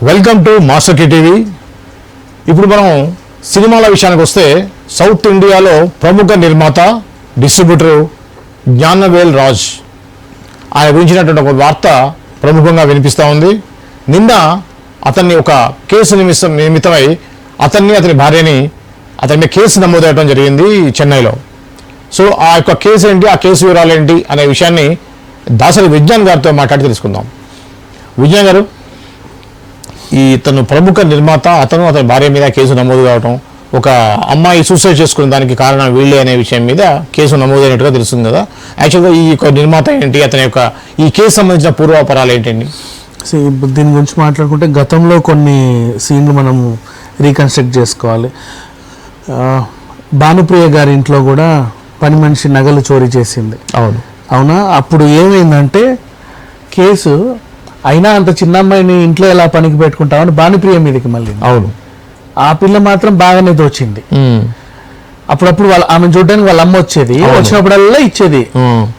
Welcome to master K TV. ఇప్పుడు మనం సినిమాల విషయానికి వస్తే సౌత్ ఇండియాలో ప్రముఖ నిర్మాత డిస్ట్రిబ్యూటర్ జ్ఞానవేల్ రాజ్ ఆయన గురించినటువంటి ఒక వార్త ప్రముఖంగా వినిపిస్తూ ఉంది. నిన్న అతన్ని ఒక కేసు నిమిత్తమై అతని భార్యని అతని కేసు నమోదవడం జరిగింది చెన్నైలో. సో ఆ యొక్క కేసు ఏంటి, ఆ కేసు వివరాలు ఏంటి అనే విషయాన్ని దాసరి విజ్ఞాన్ గారితో మాట్లాడి తెలుసుకుందాం. విజ్ఞాన్ గారు, ఇతను ప్రముఖ నిర్మాత, అతని భార్య మీద కేసు నమోదు కావటం, ఒక అమ్మాయి సూసైడ్ చేసుకున్న దానికి కారణం వీళ్ళే అనే విషయం మీద కేసు నమోదైనట్టుగా తెలుస్తుంది కదా. యాక్చువల్గా ఈ యొక్క నిర్మాత ఏంటి, అతని యొక్క ఈ కేసు సంబంధించిన పూర్వాపరాలు ఏంటండి? దీని గురించి మాట్లాడుకుంటే గతంలో కొన్ని సీన్లు మనం రీకన్స్ట్రక్ట్ చేసుకోవాలి. భానుప్రియ గారి ఇంట్లో కూడా పని మనిషి నగలు చోరీ చేసింది. అవునా? అప్పుడు ఏమైందంటే కేసు అయినా అంత చిన్న అమ్మాయిని ఇంట్లో ఎలా పనికి పెట్టుకుంటామని భానుప్రియ మీదకి మళ్ళీ. అవును. ఆ పిల్ల మాత్రం బాగానే దోచింది. అప్పుడప్పుడు ఆమె చూడడానికి వాళ్ళ అమ్మ వచ్చేది, వచ్చినప్పుడల్లా ఇచ్చేది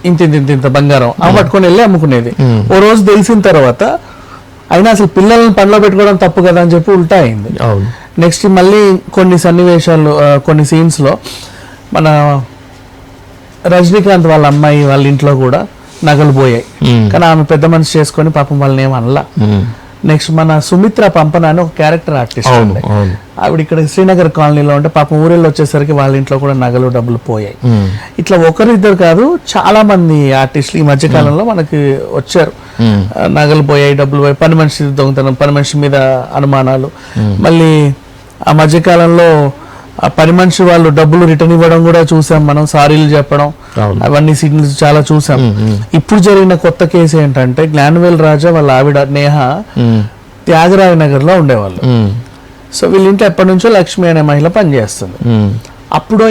ఇంత బంగారం, ఆమె పట్టుకొని వెళ్ళి అమ్ముకునేది. ఓ రోజు తెలిసిన తర్వాత అయినా అసలు పిల్లల్ని పనిలో పెట్టుకోవడం తప్పు కదా అని చెప్పి ఉల్టా అయింది. నెక్స్ట్ మళ్ళీ కొన్ని సన్నివేశాలు, కొన్ని సీన్స్ లో మన రజనీకాంత్ వాళ్ళ అమ్మాయి వాళ్ళ ఇంట్లో కూడా నగలు పోయాయి, కానీ ఆమె పెద్ద మనిషి చేసుకొని పాపం వాళ్ళని ఏమనలా. నెక్స్ట్ మన సుమిత్ర పంపన అని ఒక క్యారెక్టర్ ఆర్టిస్ట్ ఉండే, ఆవిడ ఇక్కడ శ్రీనగర్ కాలనీలో ఉంటే పాపం ఊరిలో వచ్చేసరికి వాళ్ళ ఇంట్లో కూడా నగలు డబ్బులు పోయాయి. ఇట్లా ఒకరిద్దరు కాదు, చాలా మంది ఆర్టిస్టులు ఈ మధ్య కాలంలో మనకి వచ్చారు. నగలు పోయాయి, డబ్బులు పోయాయి, పని మనిషి దొంగతనం, పని మనిషి మీద అనుమానాలు. మళ్ళీ ఆ మధ్యకాలంలో ఆ పని మనిషి వాళ్ళు డబ్బులు రిటర్న్ ఇవ్వడం కూడా చూసాం మనం, సారీలు చెప్పడం, అవన్నీ సీన్లు చాలా చూసాం. ఇప్పుడు జరిగిన కొత్త కేసు ఏంటంటే జ్ఞానవేల్ రాజా వాళ్ళ ఆవిడ నేహ త్యాగరాయ నగర్ లో ఉండేవాళ్ళు. సో వీళ్ళింట్లో ఎప్పటి నుంచో లక్ష్మి అనే మహిళ పనిచేస్తుంది. అప్పుడో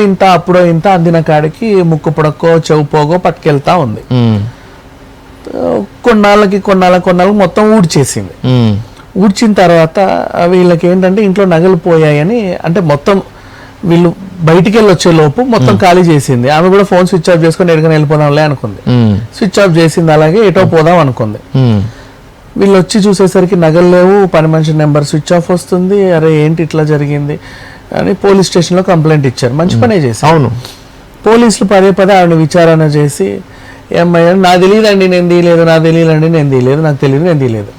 ఇంత అందిన కాడికి ముక్కు పొడక్కో చెవు పోగో పట్టుకెళ్తా ఉంది. కొన్నాళ్ళకి మొత్తం ఊడ్చేసింది. ఊడ్చిన తర్వాత వీళ్ళకి ఏంటంటే ఇంట్లో నగలు పోయాయని, అంటే మొత్తం వీళ్ళు బయటికి వెళ్ళి వచ్చే లోపు మొత్తం ఖాళీ చేసింది. ఆమె కూడా ఫోన్ స్విచ్ ఆఫ్ చేసుకుని ఎడుగుని వెళ్ళిపోదాంలే అనుకుంది. స్విచ్ ఆఫ్ చేసింది, అలాగే ఎటో పోదాం అనుకుంది. వీళ్ళు వచ్చి చూసేసరికి నగలు లేవు, పని మనిషి నెంబర్ స్విచ్ ఆఫ్ వస్తుంది. అరే ఏంటి ఇట్లా జరిగింది అని పోలీస్ స్టేషన్ లో కంప్లైంట్ ఇచ్చారు. మంచి పనే చేసి. అవును, పోలీసులు పదే ఆవిడ విచారణ చేసి, ఏమయ్యా నాకు తెలియదండి నేను తీయలేదు, నాకు తెలియదండి నేను తీయలేదు, నాకు తెలియదు నేను తీయలేదు,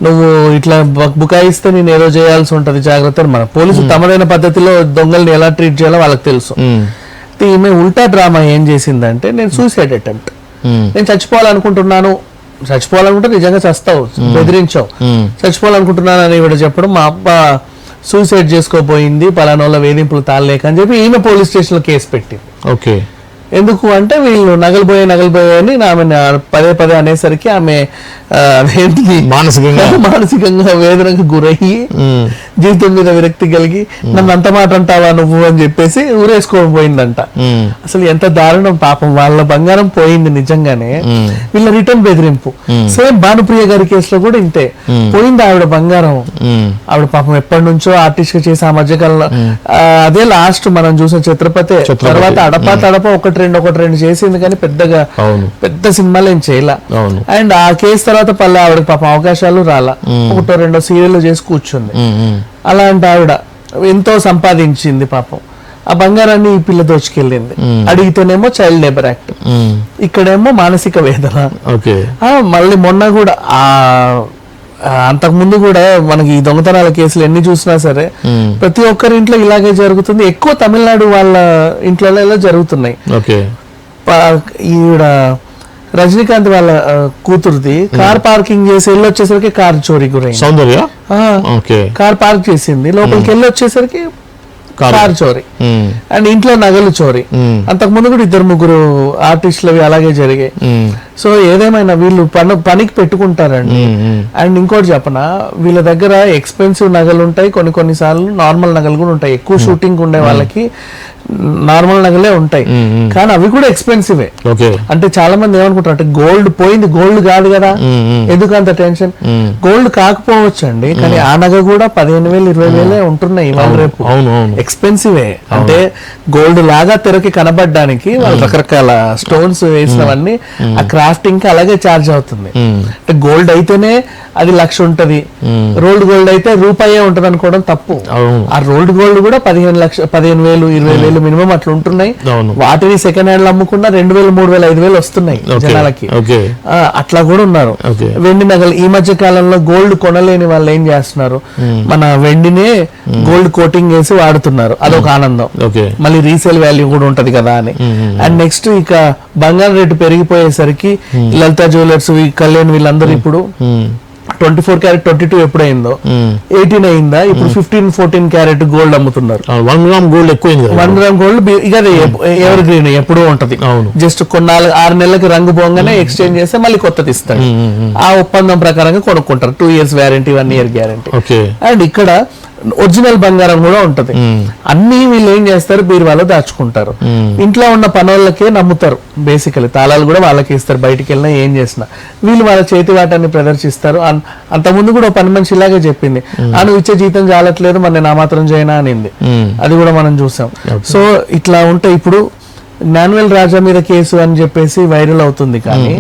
నువ్వు ఇట్లా బుకాయిస్తే నేను ఏదో చేయాల్సి ఉంటది, జాగ్రత్త. మన పోలీసులు తమదైన పద్ధతిలో దొంగల్ని ఎలా ట్రీట్ చేయాలో వాళ్ళకి తెలుసు. ఈమె ఉల్టా డ్రామా ఏం చేసిందంటే, నేను సూసైడ్ అటెంప్ట్, నేను చచ్చిపోవాలనుకుంటే నిజంగా చస్తావు, బెదిరించావు, చచ్చిపోవాలనుకుంటున్నాను అని ఇవిడ చెప్పడం, మా అబ్బ సూసైడ్ చేసుకోపోయింది పలానోళ్ళ వేధింపులు తాళలేక అని చెప్పి ఈమె పోలీస్ స్టేషన్ లో కేసు పెట్టింది. ఓకే, ఎందుకు అంటే వీళ్ళు నగలు పోయాయని ఆమె పదే అనేసరికి ఆమె మానసికంగా వేదనకు గురయ్యి జీవితం మీద విరక్తి కలిగి నన్ను అంత మాట అంటావా నువ్వు అని చెప్పేసి ఊరేసుకోపోయిందంట. అసలు ఎంత దారుణం పాపం, వాళ్ళ బంగారం పోయింది నిజంగానే, వీళ్ళ రిటర్న్ బెదిరింపు. సేమ్ భానుప్రియ గారి కేసులో కూడా ఇంతే, పోయింది ఆవిడ బంగారం. ఆవిడ పాపం ఎప్పటి నుంచో ఆర్టిస్ట్ గా చేసి ఆ మధ్యకాలంలో అదే లాస్ట్ మనం చూసిన ఛత్రపతి తర్వాత అడప ఒకటి రెండు చేసింది, కానీ పెద్ద సినిమాలు ఏం చేయలే. అండ్ ఆ కేసు తర్వాత పల్లె ఆవిడకి పాపం అవకాశాలు రాలా, ఒకటో రెండో సీరియల్ చేసి కూర్చుంది. అలాంటి ఆవిడ ఎంతో సంపాదించింది పాపం, ఆ బంగారాన్ని ఈ పిల్ల దోచుకెళ్ళింది. అడిగితేనేమో చైల్డ్ లేబర్ యాక్ట్, ఇక్కడేమో మానసిక వేదన. మళ్ళీ మొన్న కూడా అంతకుముందు కూడా మనకి ఈ దొంగతనాల కేసులు ఎన్ని చూసినా సరే ప్రతి ఒక్కరి ఇంట్లో ఇలాగే జరుగుతుంది. ఎక్కువ తమిళనాడు వాళ్ళ ఇంట్లో ఇలా జరుగుతున్నాయి. ఈవిడ రజనీకాంత్ వాళ్ళ కూతురుది కార్ పార్కింగ్ చేసి వెళ్ళి వచ్చేసరికి కార్ చోరీ గురైంది. కార్ పార్క్ చేసింది, లోపలికి వెళ్ళి వచ్చేసరికి కార్ చోరీ అండ్ ఇంట్లో నగలు చోరీ. అంతకు ముందు కూడా 2-3 ఆర్టిస్టులు అలాగే జరిగాయి. సో ఏదేమైనా వీళ్ళు పనికి పెట్టుకుంటారండి. అండ్ ఇంకోటి చెప్పనా, వీళ్ళ దగ్గర ఎక్స్పెన్సివ్ నగలు ఉంటాయి, కొన్ని సార్లు నార్మల్ నగలు కూడా ఉంటాయి. ఎక్కువ షూటింగ్ ఉండే వాళ్ళకి నార్మల్ నగలే ఉంటాయి, కానీ అవి కూడా ఎక్స్పెన్సివే. ఓకే. అంటే చాలా మంది ఏమనుకుంటారు అంటే గోల్డ్ పోయింది, గోల్డ్ కాదు కదా, ఎందుకు అంత టెన్షన్. గోల్డ్ కాకపోవచ్చు అండి, కానీ ఆ నగ కూడా 15,000 20,000 ఉంటున్నాయి ఇవాళ రేపు. ఎక్స్పెన్సివే. అంటే గోల్డ్ లాగా తెరకి కనబడడానికి వాళ్ళు రకరకాల స్టోన్స్ వేసినవన్నీ ఆ క్రాఫ్టింగ్ కి అలాగే ఛార్జ్ అవుతుంది. అంటే గోల్డ్ అయితేనే అది 1,00,000 ఉంటది, రోల్డ్ గోల్డ్ అయితే రూపాయే ఉంటది అనుకోవడం తప్పు. ఆ రోల్డ్ గోల్డ్ కూడా 15,000 20,000 మినిమం అట్లా ఉంటున్నాయి. వాటిని సెకండ్ హ్యాండ్ అమ్ముకున్న 2,000 3,000 5,000 వస్తున్నాయి జనాలకి. అట్లా కూడా ఉన్నారు. వెండి నగలు ఈ మధ్య కాలంలో గోల్డ్ కొనలేని వాళ్ళు ఏం చేస్తున్నారు, మన వెండినే గోల్డ్ కోటింగ్ వేసి వాడుతున్నారు, అదొక ఆనందం. మళ్ళీ రీసేల్ వాల్యూ కూడా ఉంటది కదా అని. అండ్ నెక్స్ట్ ఇక బంగారం రేటు పెరిగిపోయేసరికి లలితా జ్యువెలర్స్, కళ్యాణ్ వీళ్ళందరూ ఇప్పుడు 24 క్యారెట్ 22 ఎప్పుడైందో 18 అయిందా, ఇప్పుడు 15-14 క్యారెట్ గోల్డ్ అమ్ముతున్నారు. 1 గ్రామ్ గోల్డ్ ఎక్కువైంది. 1 గ్రామ్ గోల్డ్ ఇక ఎవర్ గ్రీన్ ఎప్పుడూ ఉంటది. జస్ట్ 6 నెలలకి రంగు పోగానే ఎక్స్చేంజ్ చేస్తే మళ్ళీ కొత్తది ఇస్తాడు. ఆ ఒప్పందం ప్రకారంగా కొనుక్కుంటారు. 2 years warranty, 1 year guarantee. And ఇక్కడ ఒరిజినల్ బంగారం కూడా ఉంటది. అన్ని వీళ్ళు ఏం చేస్తారు, బీరువాలో దాచుకుంటారు. ఇంట్లో ఉన్న పనులకే నమ్ముతారు. బేసికలీ తాళాలు కూడా వాళ్ళకి ఇస్తారు, బయటికి వెళ్ళినా ఏం చేసినా. వీళ్ళు వాళ్ళ చేతి వాటాన్ని ప్రదర్శిస్తారు. అంతకుముందు కూడా పని మనిషి ఇలాగే చెప్పింది, నువ్వు ఇచ్చే జీతం చాలట్లేదు, మరి నేను ఆ మాత్రం చేయనా అనింది. అది కూడా మనం చూసాం. సో ఇట్లా ఉంటే ఇప్పుడు జ్ఞానవేల్ రాజా మీద కేసు అని చెప్పేసి వైరల్ అవుతుంది, కానీ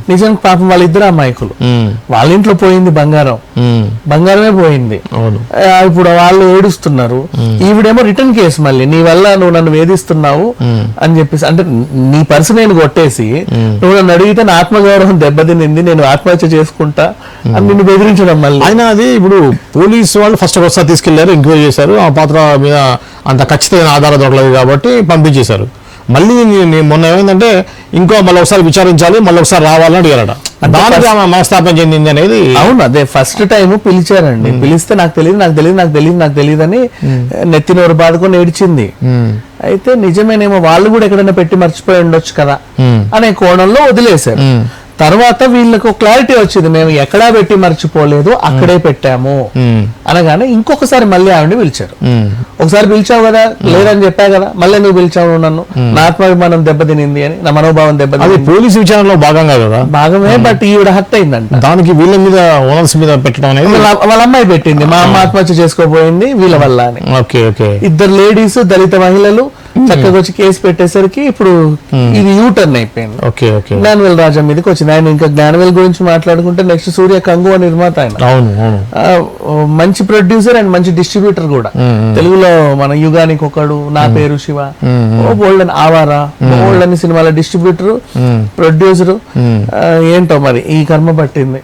నిజానికి పాపం వాళ్ళిద్దరు అమాయకులు. వాళ్ళ ఇంట్లో పోయింది బంగారం, బంగారమే పోయింది. ఇప్పుడు వాళ్ళు ఏడుస్తున్నారు. ఈవిడేమో రిటర్న్ కేసు, మళ్ళీ నీ వల్ల నువ్వు నన్ను వేధిస్తున్నావు అని చెప్పేసి, అంటే నీ పర్సు నేను కొట్టేసి నువ్వు నన్ను అడిగితే నా ఆత్మగౌరవం దెబ్బతినింది, నేను ఆత్మహత్య చేసుకుంటా అని నిన్ను బెదిరించడం. మళ్ళీ ఆయన అది ఇప్పుడు పోలీసు వాళ్ళు ఫస్ట్ ఒకసారి తీసుకెళ్లారు, ఎంక్వైరీ చేశారు, ఆ పాత్ర మీద అంత ఖచ్చితమైన ఆధారం దొరకలేదు కాబట్టి పంపించేశారు. మళ్ళీ మొన్న ఏమైందంటే మళ్ళీ ఒకసారి విచారించాలి, మళ్ళీ ఒకసారి రావాలని అడిగారట. దానికి ఆమె మనస్తాపం చెందింది అనేది. అవును, అదే ఫస్ట్ టైం పిలిచారండి. పిలిస్తే నాకు తెలియదు అని నెత్తినోరు బాదుకొని ఏడ్చింది. అయితే నిజమేనేమో, వాళ్ళు కూడా ఎక్కడైనా పెట్టి మర్చిపోయి ఉండొచ్చు కదా అనే కోణంలో వదిలేశారు. తర్వాత వీళ్ళకు క్లారిటీ వచ్చింది, మేము ఎక్కడా పెట్టి మర్చిపోలేదు, అక్కడే పెట్టాము అనగానే ఇంకొకసారి మళ్ళీ ఆవిడని పిలిచారు. ఒకసారి పిలిచావు కదా, లేదని చెప్పా కదా, మళ్ళీ నువ్వు పిలిచావు నన్ను, నా ఆత్మాభిమానం దెబ్బతినింది అని, నా మనోభావం దెబ్బతింది. పోలీసు విచారణలో భాగంగా కదా, భాగమే. బట్ ఈవిడ హత్య అయిందంట. దానికి వీళ్ళ మీద ఓనర్స్ మీద పెట్టడం అనేది వాళ్ళ అమ్మాయి పెట్టింది, మా అమ్మ ఆత్మహత్య చేసుకోపోయింది వీళ్ళ వల్ల అని. ఇద్దరు లేడీస్, దళిత మహిళలు చక్కగా వచ్చి కేసు పెట్టేసరికి ఇప్పుడు ఇది యూటర్న్ అయిపోయింది. జ్ఞానవేల్ రాజా మీదకి వచ్చింది. ఆయన ఇంకా జ్ఞానవేల్ గురించి మాట్లాడుకుంటే నెక్స్ట్ సూర్య కంగువ నిర్మాత ఆయన. మంచి ప్రొడ్యూసర్ అండ్ మంచి డిస్ట్రిబ్యూటర్ కూడా. తెలుగులో మన యుగానికి ఒకడు, నా పేరు శివ, బోల్డన్ ఆవారా, బోల్డన్ సినిమాల డిస్ట్రిబ్యూటర్, ప్రొడ్యూసర్. ఏంటో మరి ఈ కర్మ పట్టింది.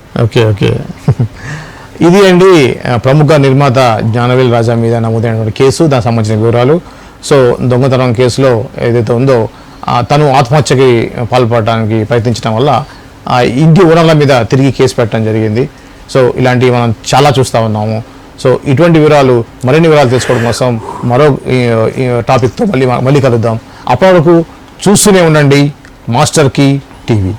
ఇది అండి ప్రముఖ నిర్మాత జ్ఞానవేల్ రాజా మీద నమోదైన కేసు, దానికి సంబంధించిన వివరాలు. సో దొంగతనం కేసులో ఏదైతే ఉందో తను ఆత్మహత్యకి పాల్పడడానికి ప్రయత్నించడం వల్ల ఇంటి ఓనర్ల మీద తిరిగి కేసు పెట్టడం జరిగింది. సో ఇలాంటివి మనం చాలా చూస్తూ ఉన్నాము. సో ఇటువంటి వివరాలు, మరిన్ని వివరాలు తెలుసుకోవడం కోసం మరో టాపిక్తో మళ్ళీ కలుద్దాం. అప్పటి వరకు చూస్తూనే ఉండండి మాస్టర్ కీ టీవీ.